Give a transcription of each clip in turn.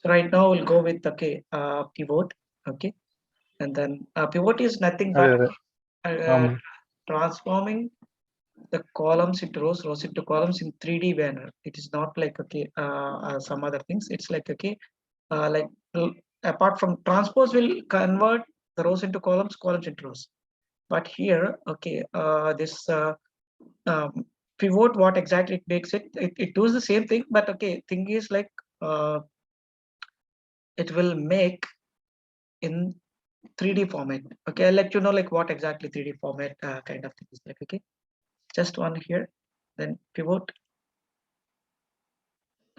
So right now we'll go with pivot. Okay, and then pivot is nothing but అదే uh, transforming the columns into rows, rows into columns in 3D manner. It is not like some other things. It's like like apart from transpose will convert the rows into columns, columns into rows. But here, this um, pivot, what exactly it makes it does the same thing, but okay, thing is like it will make in 3D format. Okay, I'll let you know like what exactly 3D format kind of thing is like. Okay, just one here, then pivot.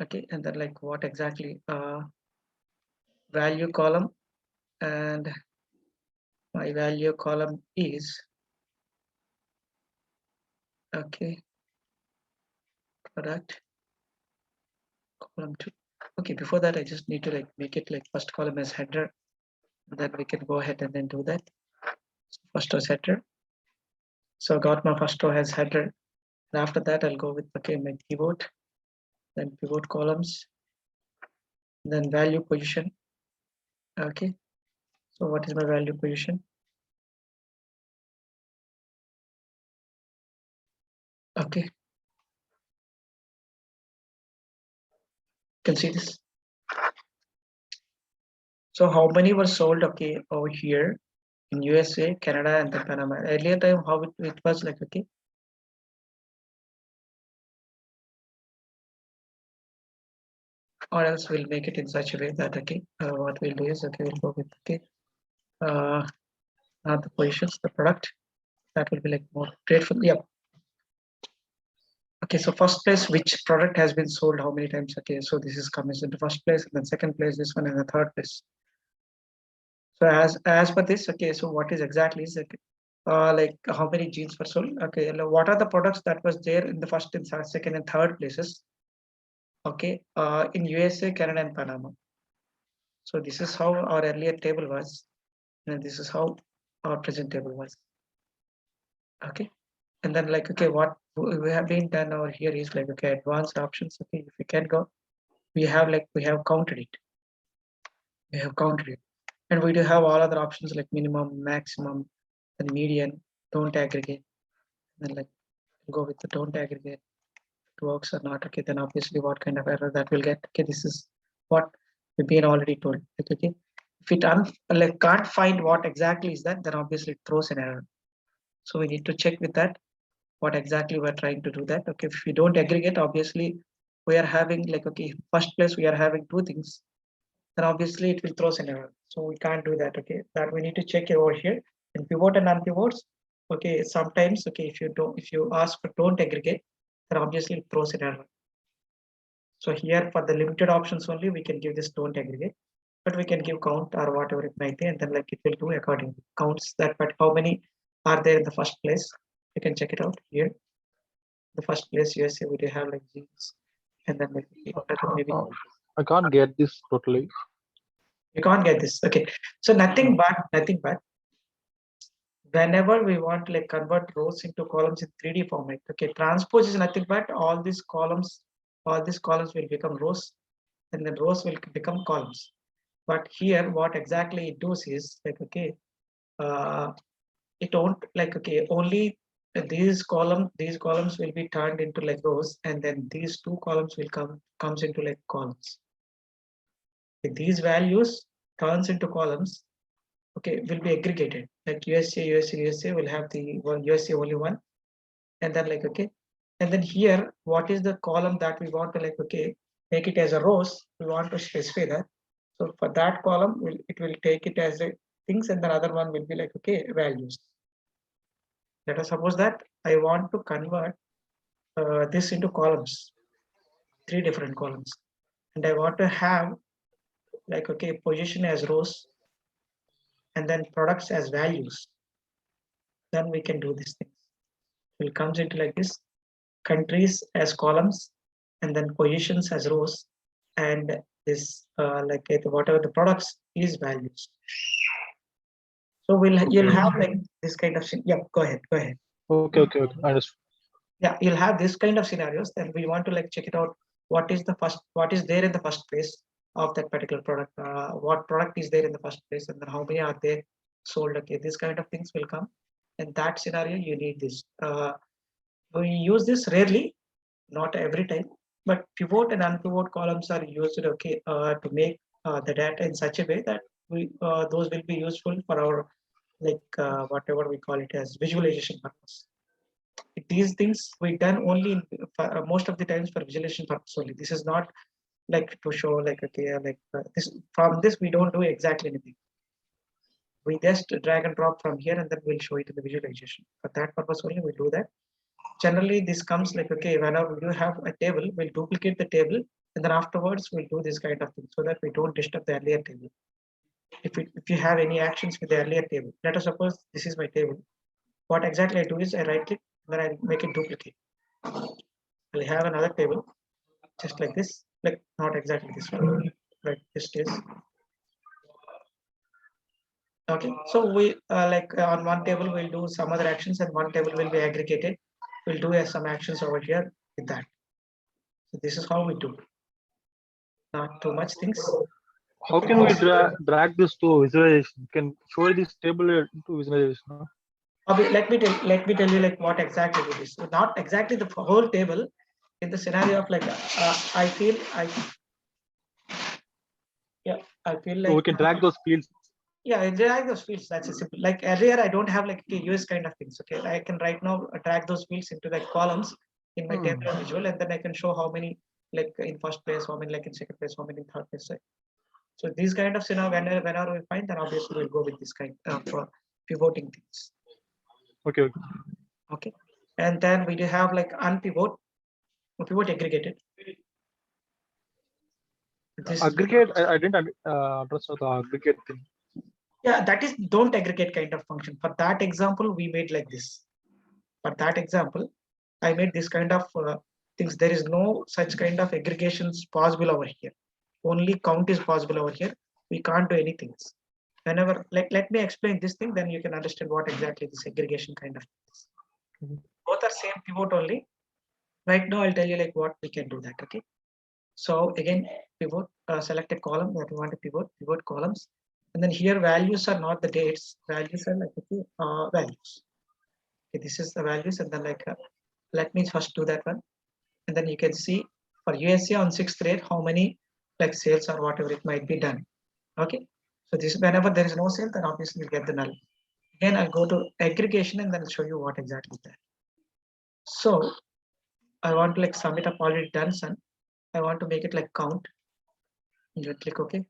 Okay, and then like what exactly value column, and my value column is okay product column 2. Okay, before that I just need to like make it like first column as header, and then we can go ahead and then do that. So first row header, so I got my first row as header, and after that I'll go with okay my pivot, then pivot columns, then value position. Okay, so what is my value position? Okay, you can see this. So how many were sold okay over here in USA, Canada, and then Panama? Earlier time how it was like okay. Or else we'll make it in such a way that okay what we'll do is okay we'll go with okay not the positions, the product, that will be like more grateful. Yeah. Okay, so first place which product has been sold how many times. Okay, so this is comes into first place, and then second place this one, and the third place. So as per this, okay, so what is exactly is like how many jeans were sold. Okay, what are the products that was there in the first and second and third places. Okay, in USA, Canada, and Panama. So this is how our earlier table was, and this is how our present table was. Okay, and then like okay what we have been done over here is like okay advanced options. Okay, if we can go, we have counted it, and we do have all other options like minimum, maximum, and median, don't aggregate, and then like go with the don't aggregate. It works or not. Okay, then obviously what kind of error that will get. Okay, this is what we've been already told. Okay, if it like can't find what exactly is that, then obviously it throws an error. So we need to check with that what exactly we're trying to do that. Okay, if we don't aggregate, obviously we are having like okay first place we are having two things, then obviously it will throw an error. So we can't do that. Okay, that we need to check over here in pivot and non-pivots. Okay, sometimes okay if you ask for don't aggregate, then obviously it throws an error. So here for the limited options only we can give this don't aggregate, but we can give count or whatever it might be, and then like it will do accordingly. Counts that, but how many are there in the first place? You can check it out here. The first place USA we do have like jeans, and then maybe I can't get this totally. you can't get this. Okay, so nothing but whenever we want to like convert rows into columns in 3D format. Okay, transpose is nothing but all these columns will become rows, and then rows will become columns. But here what exactly it does is like okay it don't like okay only these columns will be turned into like rows, and then these two columns will comes into like columns. If these values turns into columns, okay, will be aggregated like USA will have the one USA only one, and then like okay, and then here what is the column that we want to like okay make it as a rows, we want to specify that. So for that column it will take it as a things, and the other one will be like okay values. Let us suppose that I want to convert this into columns, 3 different columns, and I want to have like okay position as rows, and then products as values. Then we can do these things. It comes into like this: countries as columns, and then positions as rows, and this like whatever the products is values. So you'll have like this kind of yeah. Go ahead. Okay. Understood. Yeah, you'll have this kind of scenarios. Then we want to like check it out. What is there in the first place? of that particular product, what product is there in the first place, and then how many are there sold. Okay, this kind of things will come. In that scenario, you need this. We use this rarely, not every time, but pivot and unpivot columns are used, okay, to make the data in such a way that we those will be useful for our whatever we call it as visualization purpose. These things we done only most of the times for visualization purpose only. This is not like to show like okay this from this we don't do exactly anything. We just drag and drop from here and then we'll show it in the visualization. For that purpose only we do that. Generally this comes like okay, whenever we do have a table, we'll duplicate the table and then afterwards we'll do this kind of thing so that we don't disturb the earlier table. If you have any actions with the earlier table, let us suppose this is my table. What exactly I do is I right click, then I make it duplicate. I'll have another table just like this, like not exactly this one, like this is. Okay, so we on one table we'll do some other actions and one table will be aggregated. We'll do some actions over here with that. So this is how we do. Not too much things. How can we drag this to visualization? Can show this table into visualization? Huh? Okay, let me tell you like what exactly it is. So not exactly the whole table. In the scenario of like I feel like So we can drag those fields. yeah, I drag those fields. That's a simple. Like earlier, I don't have like US kind of things. Okay, I can right now drag those fields into like columns in my table visual, and then I can show how many like in first place, how many like in second place, how many in third place. Right? So these kind of scenario, whenever we find, then obviously we'll go with this kind of pivoting things. Okay. Okay, and then we do have like unpivot, pivot aggregated. This aggregate. I didn't understand the aggregate thing. Yeah, that is don't aggregate kind of function. For that example, we made like this. For that example, I made this kind of things. There is no such kind of aggregations possible over here. Only count is possible over here. We can't do anything. Whenever, let me explain this thing, then you can understand what exactly this aggregation kind of is. Both are same pivot only. Right now, I'll tell you like what we can do that. Okay. So again, pivot, select a column that we want to pivot columns. And then here values are not the dates, values are like values. Okay, this is the values, and then let me first do that one. And then you can see for USA on 6th rate, how many like sales or whatever it might be done. Okay. So this whenever there is no sale, then obviously you'll get the null. Again, I'll go to aggregation and then I'll show you what exactly that. So I want to like sum it up already done, son. I want to make it like count. You click OK.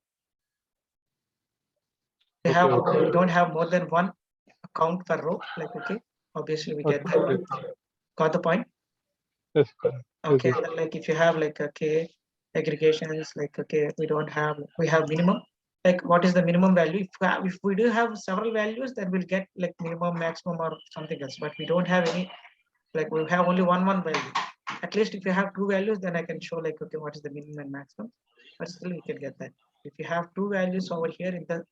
We don't have more than one count per row. Like okay, obviously we get that. Got the point? Yes. Okay, yes. Like if you have like okay aggregations, like okay, we have minimum. Like what is the minimum value? If we do have several values, then we'll get like minimum, maximum, or something else. But we don't have any. Like we have only one value. At least if you have two values, then I can show like okay, what is the minimum and maximum. But still, we can get that. If you have two values over here in the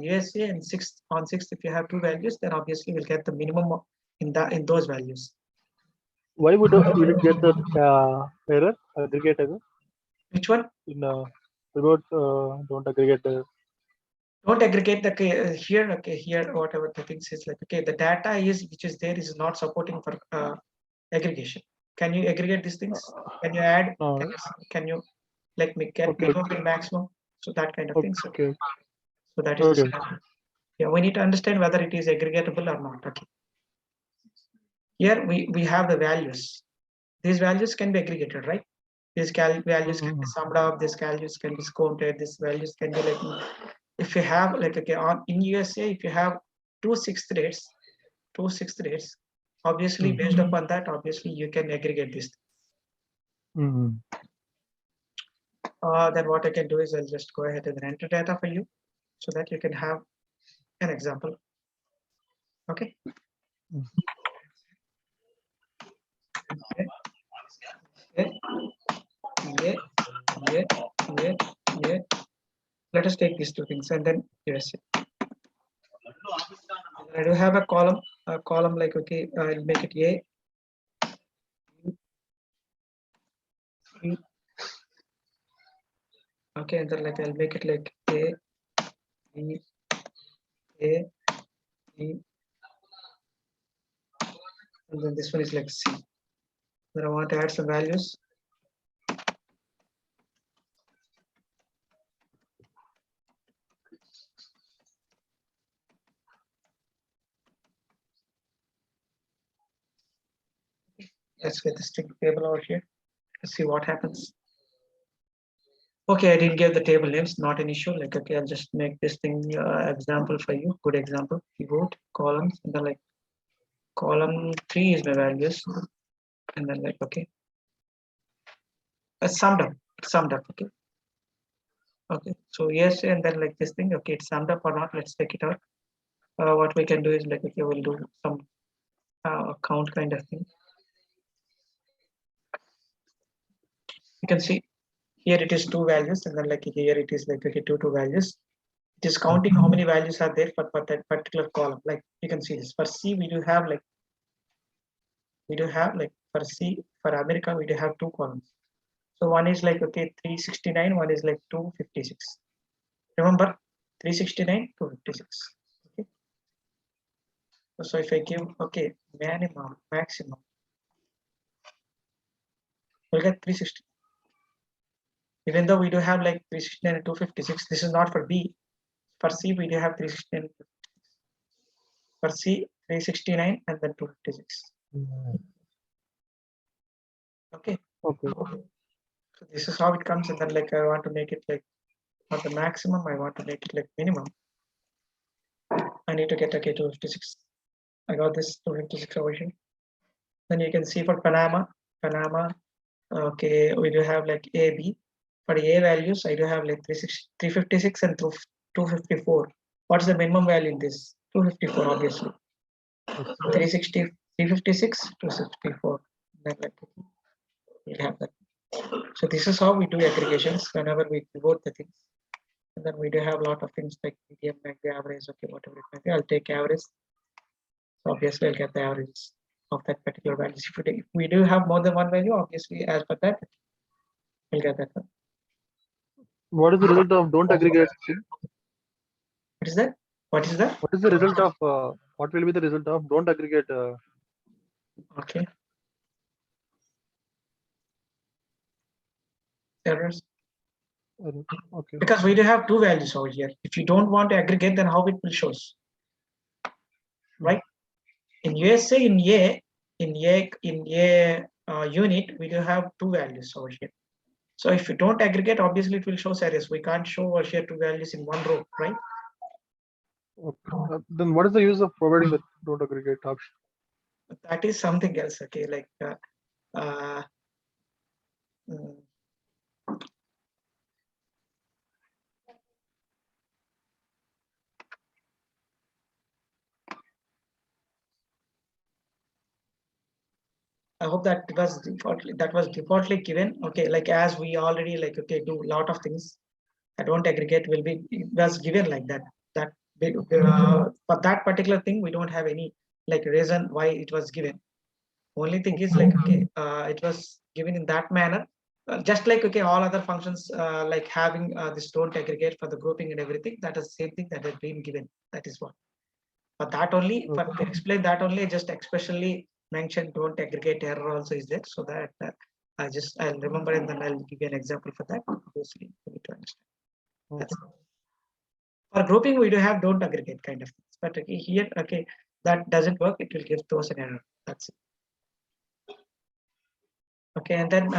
USA and on 6th, if you have two values, then obviously we'll get the minimum in those values. Why would we get the error aggregate error? Which one? In pivot, don't aggregate. Don't aggregate the here. Okay, here whatever the things is like okay, the data which is there is not supporting for aggregation. Can you aggregate these things? Can you add? Can you like get minimum and maximum? So that kind of things. Okay. So that is yeah. We need to understand whether it is aggregatable or not. Okay. Here we have the values. These values can be aggregated, right? These values can be summed up. These values can be counted. These values can be like if you have like okay in USA if you have two sixth rates, obviously based upon that obviously you can aggregate this. Then what I can do is I'll just go ahead and enter data for you so that you can have an example. Okay. Yeah. Let us take these two things and then USA. I do have a column like okay, I'll make it A. Okay, and then like I'll make it like A, B, A, B, and then this one is like C. Then I want to add some values. Let's get the string table over here. Let's see what happens. Okay, I didn't give the table names, not an issue. Like, okay, I'll just make this thing example for you. Good example. Pivot columns, and then like column 3 is my values, and then like okay, it's summed up. It's summed up. Okay. Okay. So yes, and then like this thing. Okay, it's summed up or not? Let's check it out. What we can do is like okay, we'll do some count kind of thing. You can see here it is 2 values, and then like here it is like okay, two values. It is counting how many values are there for that particular column. Like you can see this for C, we do have like for C, for America, we do have 2 columns. So one is like okay 369, one is like 256. Remember 369, 256. Okay. So if I give okay minimum, maximum, we'll get 360. Even though we do have like 369 and 256, this is not for B. For C, we do have 369. For C, 369 and then 256. Okay. Okay. So this is how it comes, and then like I want to make it like not the maximum, I want to make it like minimum. I need to get okay 256. I got this 256 over here. Then you can see for Panama, okay, we do have like A, B. For A values, I do have like 356 and 254. What's the minimum value in this? 254, obviously. 360, 356, 264. Then like we'll have that. So this is how we do aggregations whenever we pivot the things. And then we do have a lot of things like medium, like the average, okay, whatever it may be. I'll take average. So obviously I'll get the average of that particular value. If we do have more than one value, obviously as per that, we'll get that one. What is the result of don't aggregate? What is that? What is that? What is the result of what will be the result of don't aggregate? Okay. Errors. Okay. Because we do have 2 values over here. If you don't want to aggregate, then how it will shows? Right? In USA, in A unit, we do have 2 values over here. So if you don't aggregate, obviously it will show arrays. We can't show over here 2 values in one row, right? Okay. Then what is the use of providing the don't aggregate option? That is something else. Okay, like I hope that was defaultly given. Okay, like as we already like okay do a lot of things. I don't aggregate will be it was given like that. That for that particular thing we don't have any like reason why it was given. Only thing is like okay it was given in that manner. Just like okay all other functions like having this don't aggregate for the grouping and everything, that is the same thing that has been given. That is what. For that only, for to explain that only, just especially mention don't aggregate error also is there, so that I'll remember and then I'll give you an example for that. Obviously, you need to understand. That's for grouping, we do have don't aggregate kind of things, but okay, here okay that doesn't work. It will give those an error. That's it. Okay, and then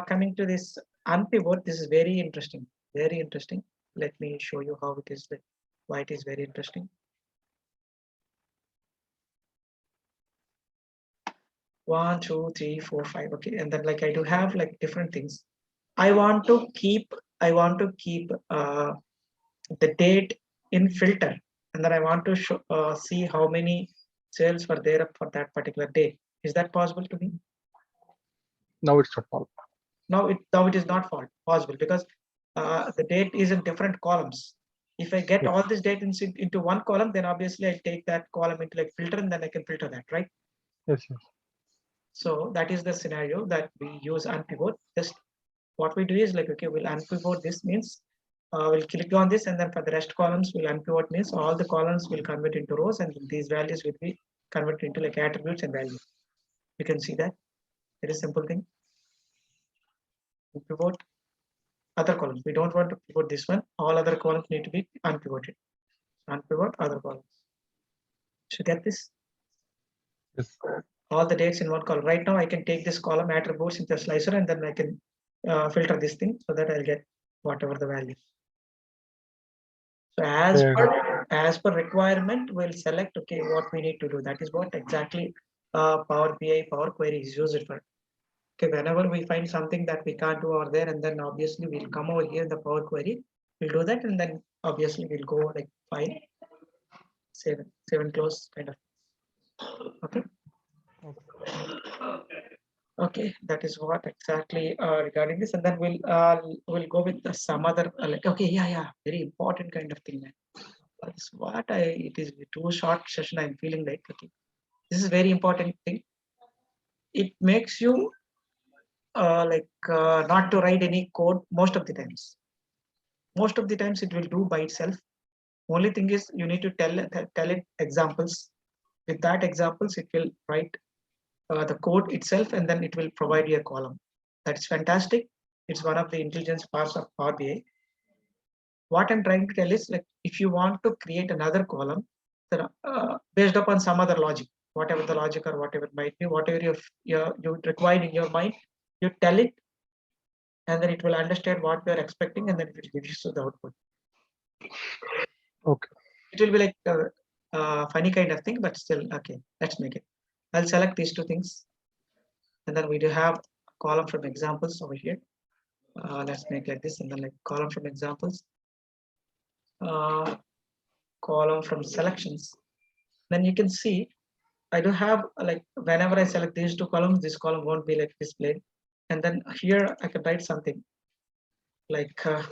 coming to this unpivot, this is very interesting. Very interesting. Let me show you how it is. Why it is very interesting. 1, 2, 3, 4, 5. Okay, and then like I do have like different things. I want to keep the date in filter, and then I want to show, see how many sales were there for that particular day. Is that possible to me? Now it's not possible. Now it is not possible because the date is in different columns. If I get all this data into one column, then obviously I take that column into like filter, and then I can filter that, right? Yes, yes. So that is the scenario that we use unpivot. Just what we do is like, okay, we'll unpivot. This means we'll click on this, and then for the rest columns, we'll unpivot means all the columns will convert into rows, and these values will be converted into like attributes and values. You can see that. Very simple thing. Pivot other columns. We don't want to pivot this one. All other columns need to be unpivoted. Unpivot other columns. Should get this. Yes. All the dates in one column. Right now, I can take this column attributes into a slicer, and then I can filter this thing so that I'll get whatever the values. So as per requirement, we'll select okay what we need to do. That is what exactly Power BI Power Query is used for. Okay, whenever we find something that we can't do over there, and then obviously we'll come over here in the Power Query, we'll do that, and then obviously we'll go like file, save and close kind of. Okay. Okay, that is what exactly regarding this, and then we'll go with some other like okay, yeah, very important kind of thing. That's what it is too short session. I'm feeling like okay, this is very important thing. It makes you not to write any code most of the times. Most of the times it will do by itself. Only thing is you need to tell it examples. With that examples, it will write the code itself, and then it will provide you a column. That's fantastic. It's one of the intelligence parts of Power BI. What I'm trying to tell is like if you want to create another column based upon some other logic, whatever the logic or whatever it might be, whatever you require in your mind, you tell it, and then it will understand what we are expecting, and then it will give you the output. Okay. It will be like a funny kind of thing, but still okay. Let's make it. I'll select these two things, and then we do have a column from examples over here. Let's make like this, and then like column from examples, column from selections. Then you can see I do have like whenever I select these two columns, this column won't be like displayed, and then here I can write something like so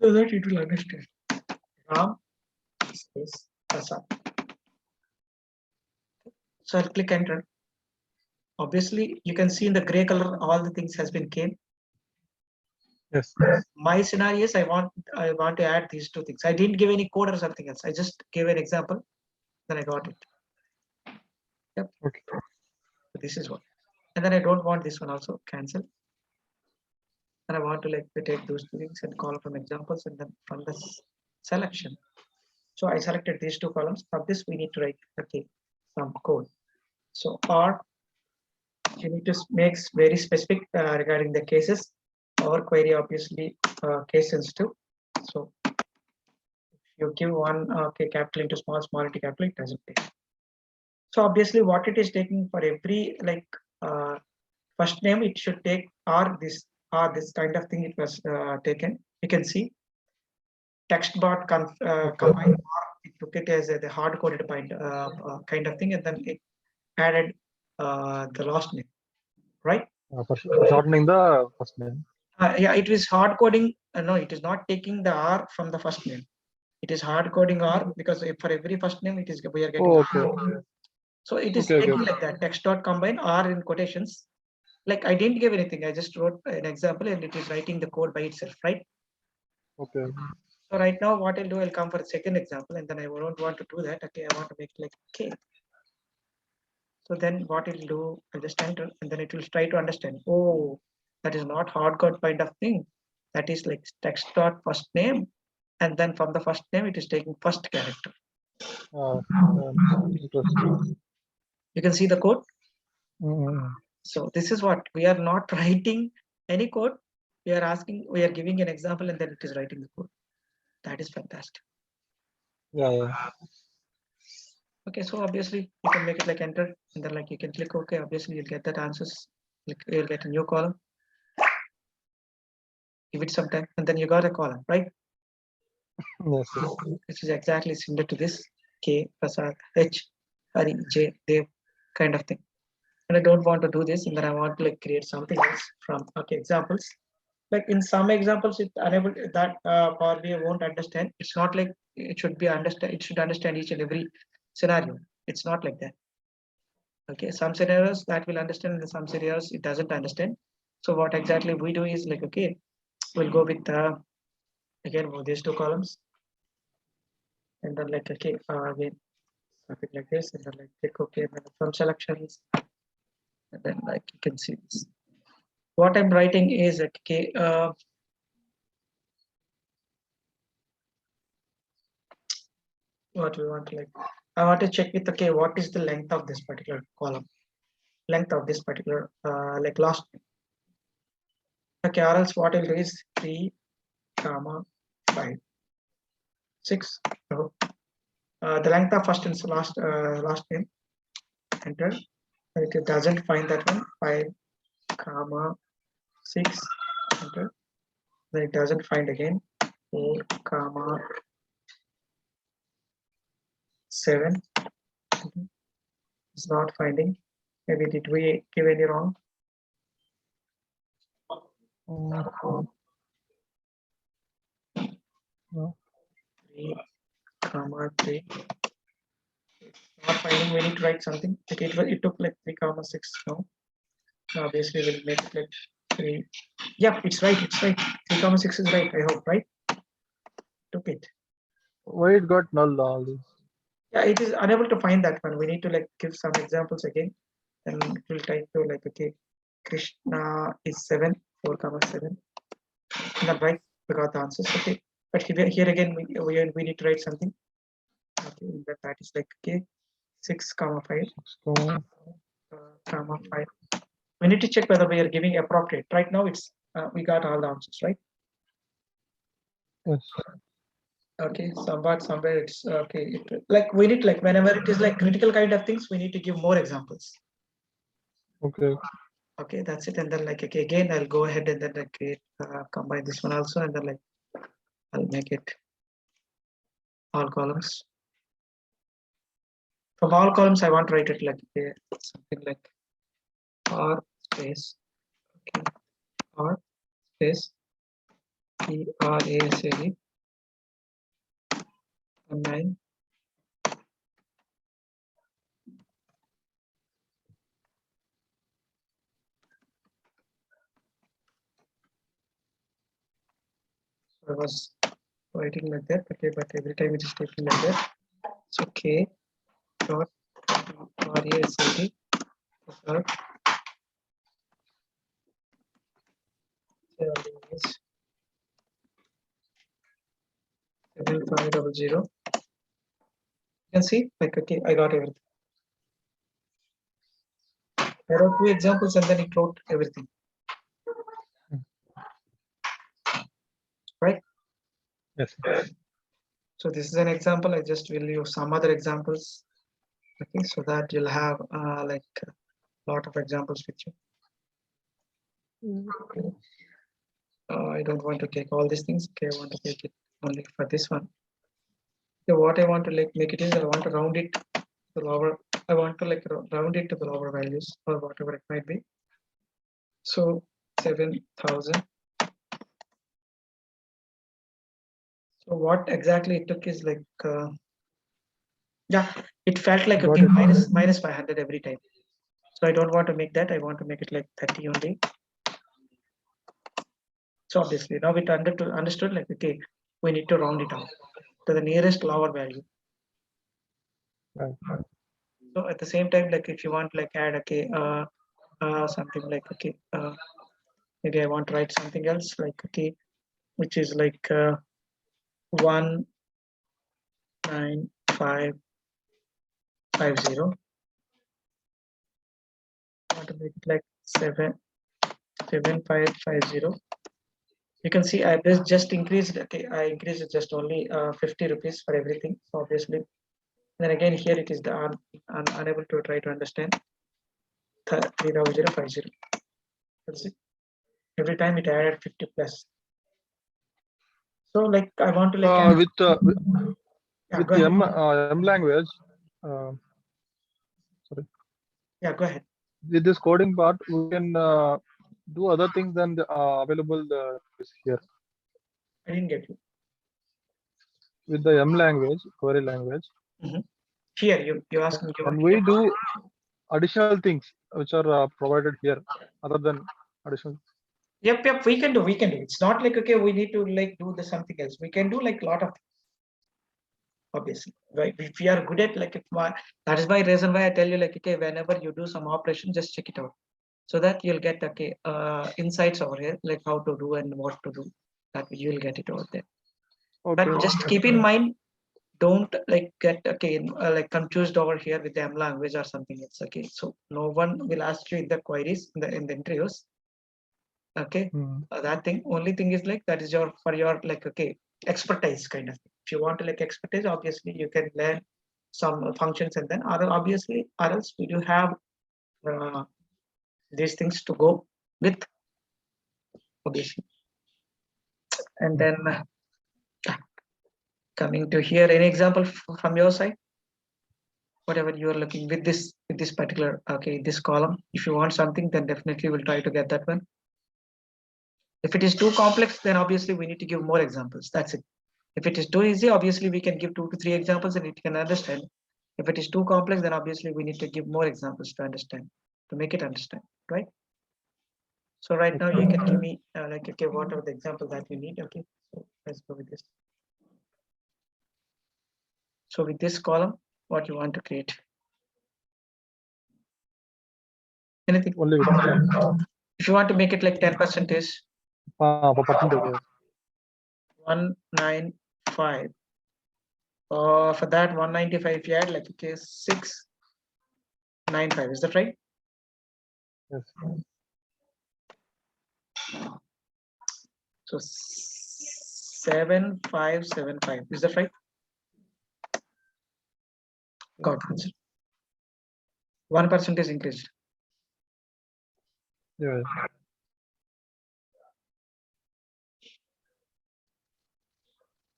that it will understand. Ram space Prasad. So I'll click enter. Obviously, you can see in the gray color all the things has been came. Yes. My scenario is I want to add these two things. I didn't give any code or something else. I just gave an example. Then I got it. Yep. Okay. So this is what. And then I don't want this one also cancel. And I want to like take those two things and call from examples, and then from this selection. So I selected these two columns. For this, we need to write okay some code. So R, you need to make very specific regarding the cases. Our query obviously case sensitive. So if you give one capital into small into capital, it doesn't take. So obviously, what it is taking for every like first name, it should take this kind of thing. It was taken. You can see text bot combined, it took it as the hard coded kind of thing, and then it added the last name, right? For shortening the first name. Yeah, it is hard coding. No, it is not taking the R from the first name. It is hard coding R because for every first name, it is we are getting. Oh, okay. So it is taking like that text dot combine R in quotations. Like I didn't give anything. I just wrote an example, and it is writing the code by itself, right? Okay. So right now, what I'll do, I'll come for a second example, and then I don't want to do that. Okay, I want to make it like K. So then what it'll do, I'll just enter, and then it will try to understand. Oh, that is not hard code kind of thing. That is like text dot first name, and then from the first name, it is taking first character. Interesting. You can see the code. Mm-hmm. So this is what we are not writing any code. We are giving an example, and then it is writing the code. That is fantastic. Yeah. Okay, so obviously you can make it like enter, and then like you can click OK. Obviously you'll get that answers. Like you'll get a new column. Give it some time, and then you got a column, right? Yes. Which is exactly similar to this K, Prasad, H, Hari, J, Dev kind of thing. And I don't want to do this, and then I want to like create something else from examples. Like in some examples, it's unable that Power BI won't understand. It's not like it should be understand. It should understand each and every scenario. It's not like that. Okay, some scenarios that will understand, and some scenarios it doesn't understand. So what exactly we do is like okay, we'll go with again with these two columns, and then like okay again something like this, and then like click OK, and then from selections, and then like you can see this. What I'm writing is okay. What we want to like, I want to check with okay, what is the length of this particular column, length of this particular like last name. Okay, or else what I'll do is 3, 5, 6. So, the length of first and last last name. Enter. And it doesn't find that one. 5, 6. Enter. Then it doesn't find again. 4, 7. It's not finding. Maybe did we give any wrong? 3, 3. Not finding. We need to write something. Okay, it took like 3, 6. No. Now obviously we'll make it like 3. Yep, it's right. It's right. 3, 6 is right. I hope, right? Took it. Why it got null all this? Yeah, it is unable to find that one. We need to like give some examples again, and it will try to like okay, Krishna is 7, 4, 7. And then right, we got the answers. Okay, but here again we need to write something. Okay, that is like okay, 6, 5, 5. We need to check whether we are giving appropriate. Right now it's we got all the answers, right? Yes. Okay, somewhere it's okay. Like we need like whenever it is like critical kind of things, we need to give more examples. Okay. Okay, that's it. And then like okay, again I'll go ahead and then like combine this one also, and then like I'll make it all columns. From all columns I want to write it like okay, something like R space okay, R space TRASAD 9. So I was writing like that, okay, but every time it is taking like that. So K dot RASAD dot 7500. You can see like okay, I got everything. I wrote 2 examples and then it wrote everything. Right? Yes. So this is an example. I just will use some other examples. Okay, so that you'll have like a lot of examples with you. Okay. I don't want to take all these things. Okay, I want to take it only for this one. So what I want to like make it is I want to round it to the lower. I want to like round it to the lower values or whatever it might be. So 7,000. So what exactly it took is like yeah, it felt like okay minus 500 every time. So I don't want to make that. I want to make it like 30 only. So obviously now it understood like okay, we need to round it off to the nearest lower value. Right. So at the same time, like if you want like add okay something like okay maybe I want to write something else like okay, which is like 19550. I want to make it like 7550. You can see I just increased. Okay, I increased it just only 50 rupees for everything. So obviously, then again here it is the unable to try to understand 3050. That's it. Every time it added 50 plus. So like I want to like add, With yeah, go the ahead. M language. Sorry. Yeah, go ahead. With this coding part, we can do other things than the available here. I didn't get you. With the M language, query language. Here you asked me. And we do additional things which are provided here, other than additional. Yep, we can do. It's not like, okay, we need to like do the something else. We can do like a lot of things, obviously, right? If we are good at like, that is my reason why I tell you like, okay, whenever you do some operation, just check it out, so that you'll get, okay, insights over here, like how to do and what to do. That you'll get it over there. Okay. But just keep in mind, don't like get, okay, like confused over here with the M language or something else. Okay, so no one will ask you in the queries in the interviews. Okay, that thing, only thing is like, that is your for your like, okay, expertise kind of thing. If you want to like expertise, obviously you can learn some functions, and then obviously, or else we do have these things to go with, obviously. And then coming to here, any example from your side, whatever you are looking with this particular, okay, this column. If you want something, then definitely we'll try to get that one. If it is too complex, then obviously we need to give more examples. That's it. If it is too easy, obviously we can give 2 to 3 examples and it can understand. If it is too complex, then obviously we need to give more examples to understand, to make it understand, right? So right now you can give me like, okay, what are the examples that you need? Okay, so let's go with this. So with this column, what you want to create? Anything? Only with If you want to make it like 10%, percentage. 195. For that 195, if you add like, okay, 695, is that right? Yes. So 7575, is that right? Got it. 1% is increased. Yeah.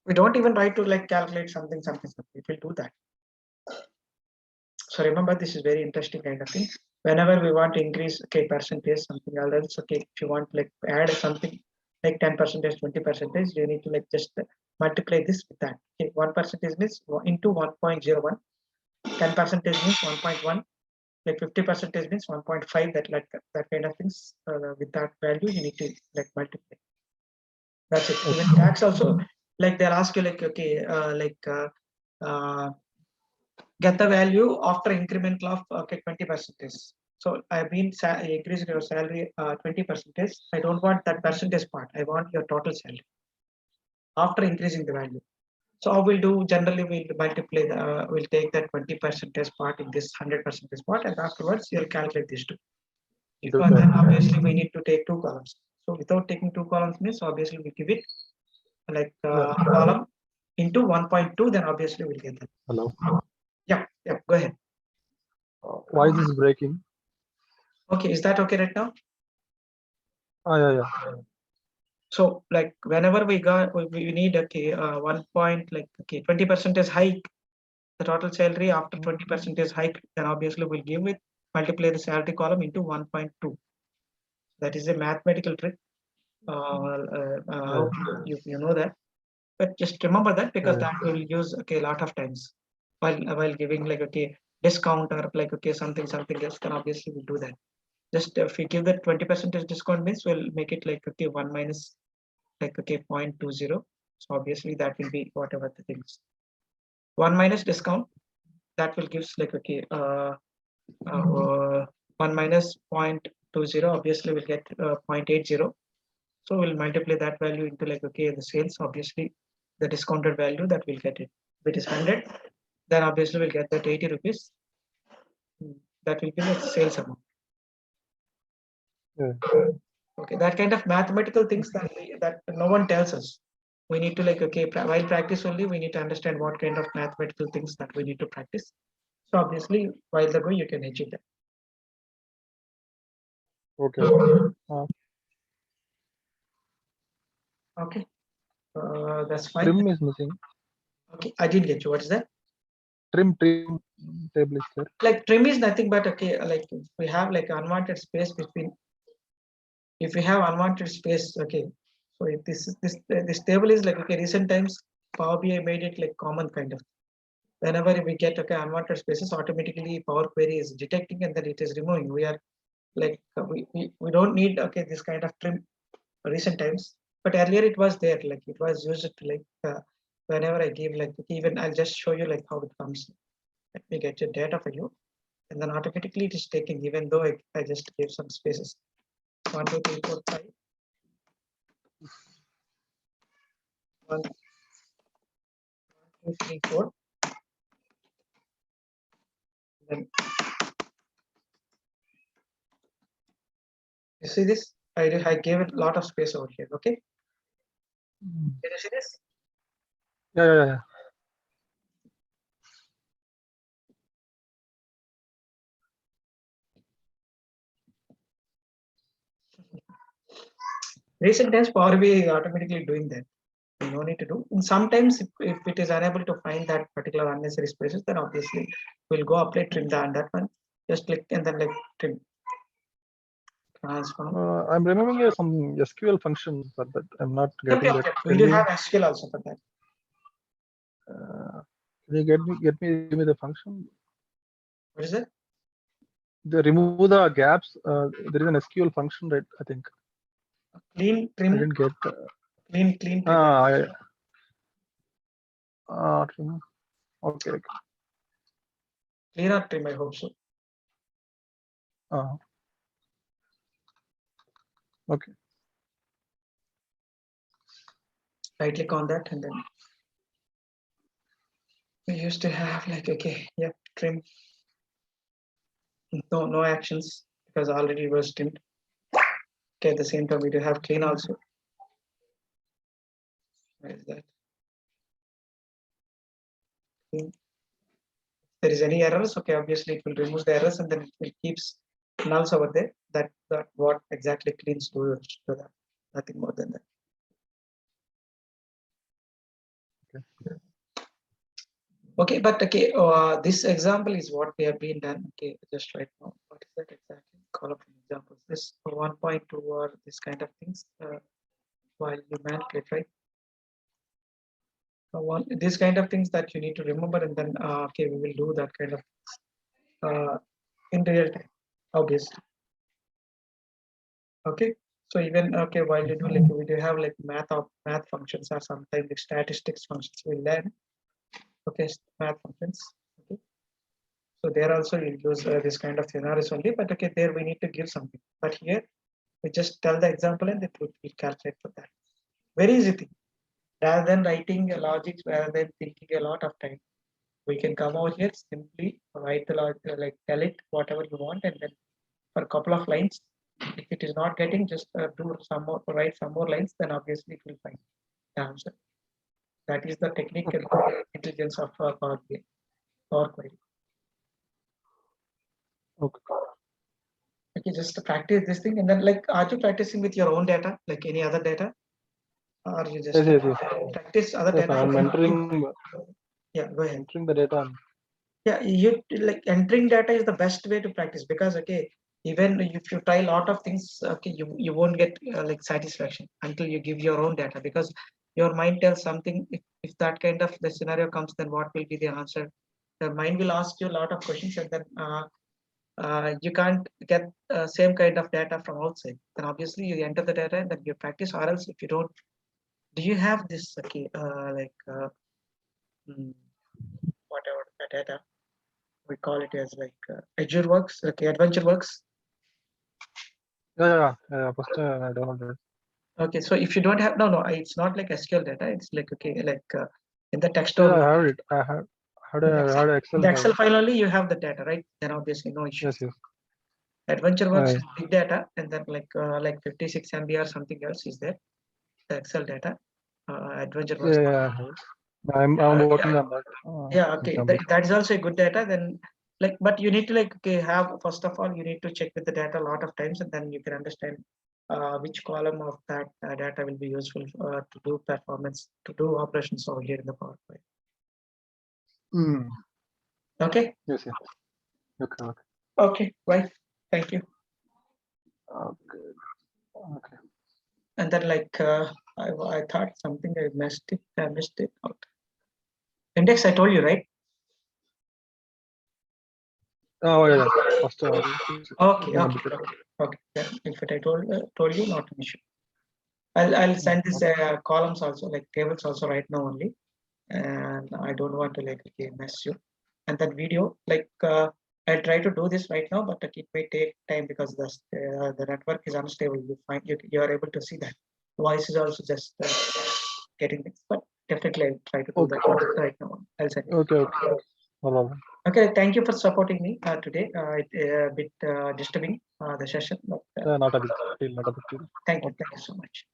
We don't even try to like calculate something. It will do that. So remember, this is very interesting kind of thing. Whenever we want to increase, okay, percentage, something else, okay, if you want like add something like 10%, 20%, you need to like just multiply this with that. Okay, 1% means into 1.01, 10% means 1.1, like 50% means 1.5. That like that kind of things. With that value, you need to like multiply. That's it. Even tax also, like they'll ask you like, okay, get the value after incremental of, okay, 20%. So I've been increasing your salary 20%. I don't want that percentage part. I want your total salary after increasing the value. So how we'll do, generally we'll multiply we'll take that 20% part in this 100% part, and afterwards you'll calculate these two. And then obviously we need to take 2 columns. So without taking 2 columns means obviously we give it like column into 1.2, then obviously we'll get that. Hello. Yeah, go ahead. Why is this breaking? Okay, is that okay right now? Yeah. So like whenever we need, okay, 1 point, like, okay, 20% is hike the total salary after 20% is hike, then obviously we'll give it, multiply the salary column into 1.2. That is a mathematical trick. You know that, but just remember that, because that will use, okay, a lot of times while giving like, okay, discount or like, okay, something else, then obviously we'll do that. Just if we give that 20% discount means we'll make it like, okay, 1 minus like, okay, 0.20. So obviously that will be whatever the things. 1 minus discount, that will gives like, okay, 1 minus 0.20, obviously we'll get 0.80. So we'll multiply that value into like, okay, the sales, obviously the discounted value that we'll get it. If it is 100, then obviously we'll get that 80 rupees. That will be the sales amount. Okay, that kind of mathematical things that no one tells us. We need to like, okay, while practice only, we need to understand what kind of mathematical things that we need to practice. So obviously, while the go, you can achieve that. Okay. Okay, that's fine. Trim is missing. Okay, I didn't get you. What is that? Trim table is there. Like trim is nothing but, okay, like if we have like unwanted space between. If we have unwanted space, okay. So if this table is like, okay, recent times Power BI made it like common kind of. Whenever we get, okay, unwanted spaces, automatically Power Query is detecting and then it is removing. We are like we don't need, okay, this kind of trim recent times, but earlier it was there, like it was used to like whenever I give like even I'll just show you like how it comes. Let me get your data for you, and then automatically it is taking, even though I just give some spaces. 1, 2, 3, 4, 5. 1, 2, 3, 4. Then you see this? I gave it a lot of space over here. Okay. Can you see this? Yeah. Recent times Power BI is automatically doing that. You no need to do. And sometimes if it is unable to find that particular unnecessary spaces, then obviously we'll go apply trim that one. Just click and then like trim. Transform. I'm remembering some SQL function for that. I'm not getting that. We do have SQL also for that. Can you give me the function? What is it? The remove the gaps. There is an SQL function, right? I think. Clean trim. I didn't get. Clean trim. Trim. Okay. Clean or trim, I hope so. Okay. Right click on that and then we used to have like, okay, yeah, trim. No actions because already was trimmed. Okay, at the same time we do have clean also. Where is that? Clean. If there is any errors, okay, obviously it will remove the errors and then it keeps nulls over there. That what exactly cleans to that. Nothing more than that. Okay, but okay, this example is what we have been done. Okay, just right now. What is that exactly? Column examples. This 1.2 or this kind of things. While you manipulate, right? This kind of things that you need to remember, and then okay, we will do that kind of in real time, obviously. Okay, so even okay, while you do like we do have like math functions or sometimes like statistics functions we learn. Okay, math functions. Okay, so there also you use this kind of scenarios only, but okay, there we need to give something. But here we just tell the example and it will calculate for that. Very easy thing. Rather than writing a logic, rather than thinking a lot of time, we can come out here simply write the logic, like tell it whatever you want, and then for a couple of lines, if it is not getting, just do some more, write some more lines, then obviously it will find the answer. That is the technical intelligence of Power BI, Power Query. Okay, just to practice this thing, and then like, are you practicing with your own data, like any other data, or you just practice other data? I'm entering. Yeah, go ahead. Entering the data. Yeah, you like entering data is the best way to practice, because okay, even if you try a lot of things, okay, you won't get like satisfaction until you give your own data, because your mind tells something. If that kind of the scenario comes, then what will be the answer? The mind will ask you a lot of questions, and then you can't get same kind of data from outside. Then obviously you enter the data and then you practice, or else if you don't. Do you have this okay whatever the data? We call it as like Azure Works, okay, Adventure Works. Yeah. First, I don't know. Okay, so if you don't have, no, it's not like SQL data. It's like okay, like in the text. Yeah, I have it. I have. How do I Excel? The Excel file only you have the data, right? Then obviously no issue. Yes. Adventure Works is big data, and then like 56 MB or something else is there. The Excel data. Adventure Works. Yeah. I'm working on that. Yeah, okay, that is also a good data. Then like, but you need to like okay, have, first of all you need to check with the data a lot of times, and then you can understand which column of that data will be useful to do performance, to do operations over here in the Power BI. Okay. Yes. Okay. Right. Thank you. Okay. And then like I thought something I missed it out. Index I told you, right? Oh yeah. First. Okay. Yeah, if it I told you, not an issue. I'll send this columns also, like tables also right now only, and I don't want to like okay, mess you. And that video, like I'll try to do this right now, but it may take time because the network is unstable. You are able to see that voice is also just getting this, but definitely I'll try to do that right now. I'll send it. Okay. No problem. Okay, thank you for supporting me today. It a bit disturbing the session, but Not a big deal. Not a big deal. thank you so much.